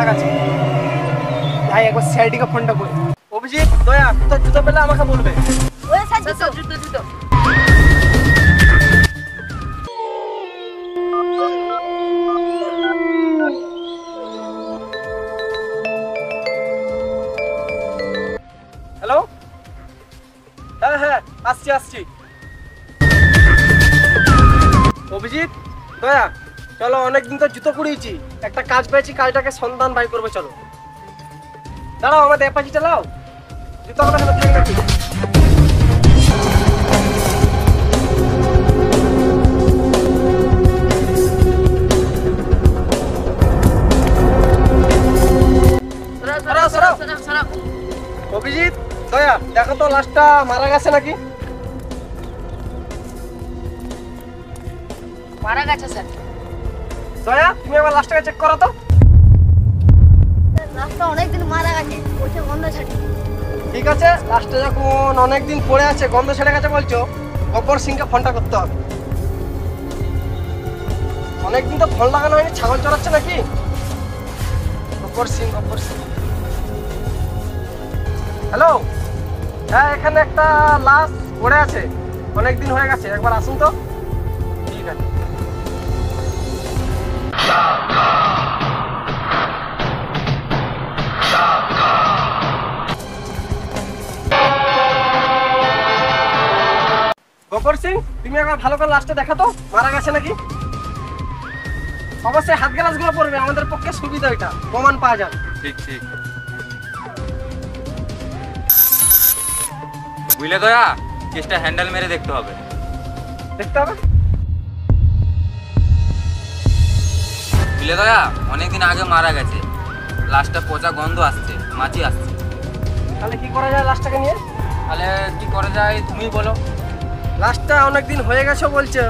গেছে। ভাই একবার সিআইডিকে ফোনটা করি। অভিজিৎ, দয়া, কোথায় জুতো পেলে আমাকে বলবে। ওই স্যার জুতো হ্যালো, হ্যাঁ হ্যাঁ আসছি। অভিজিৎ, দয়া, চলো অনেকদিন তো জুতো কুড়িয়েছি, একটা কাজ পেয়েছি, কাজটাকে সন্ধান বাই করবে। চলো দাঁড়াও, আমাদের অ্যাপাচিটা লাও, জুতো আমাদের হাতে থাকে নাকি? অভিজিৎ, দয়া, দেখো তো লাশটা মারা গেছে নাকি? মারা গেছে স্যার। দয়া, তুমি আবার লাশটাকে চেক করো তো। লাশটা অনেকদিন মারা গেছে, ওটা গন্ধ ছাড়ে। ঠিক আছে, লাশটা যখন অনেকদিন পড়ে আছে, গন্ধ ছেড়ে গেছে বলছো, গব্বর সিংকে ফোনটা করতে হবে। অনেকদিন তো ফোন লাগানো হয়নি, ছাগল চড়াচ্ছে নাকি? গব্বর সিং। হ্যালো, হ্যাঁ এখানে একটা লাশ পড়ে আছে, অনেকদিন হয়ে গেছে, একবার আসুন তো। ঠিক আছে। গব্বর সিং, তুমি একবার ভালো করে লাশটা দেখা তো, মারা গেছে নাকি? অবশ্যই হাত গ্লাস গুলো পড়বে, আমাদের পক্ষে সুবিধা, এটা প্রমাণ পাওয়া যাবে। ঠিক বুঝলে দয়া, কেসটা হ্যান্ডেল মেরে দেখতে হবে। বুঝলে দয়া, অনেকদিন আগে মারা গেছে, লাশটা পচা গন্ধ আসছে, মাছি আসছে। তাহলে কি করা যায় লাশটাকে নিয়ে? তাহলে কি করা যায় তুমি বলো। লাশটা অনেকদিন হয়ে গেছে বলছে,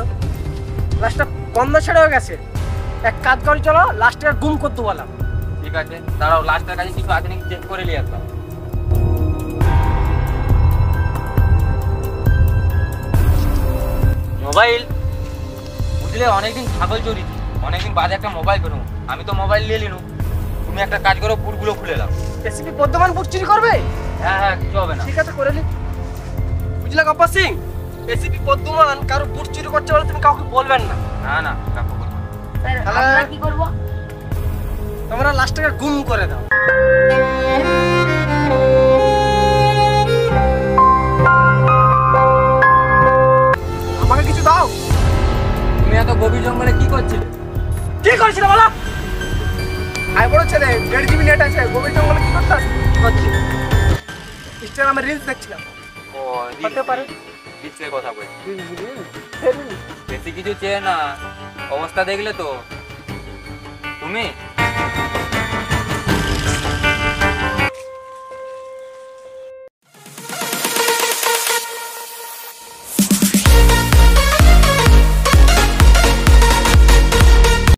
লাশটা গন্ধ ছেড়েও গেছে, এক কাজ করে চলো লাশটাকে গুম করতে বললাম। ঠিক আছে, দাঁড়াও, লাশটার কাছে কিছু আছে নাকি চেক করে নিয়ে আসলাম। মোবাইল, বুঝলে অনেকদিন ছাগল চড়িয়েছি, অনেকদিন বাদে একটা মোবাইল পেলাম, আমি তো মোবাইল নিয়ে নিলু। তুমি একটা কাজ করো, বুটগুলো খুলে দাও। এসিপি বর্ধমান বুট চুরি করবে? হ্যাঁ কিছু হবে না। ঠিক আছে, করে নি। বুঝলে গব্বর সিং, এসিপি বর্ধমান কারো বুট চুরি করছে বলে তুমি কাউকে বলবেন না। না কাকু বলবো। স্যার তাহলে আমরা কি করব? তোমরা লাশটাকে গুম করে দাও। আমাকে কিছু দাও। তুমি এত গভীর জঙ্গলে কি করছিলে? কি করছিলে বলো? আই বড় ছেলে, 1.5 GB নেট আছে, গভীর জঙ্গলে কি করতাম? করছি ইনস্টাগ্রামে রিলস দেখছিলাম। ও হতে পারে রিলসের কথা বলছি। বেশি কিছু চেয়ে না, অবস্থা দেখলে তো। তুমি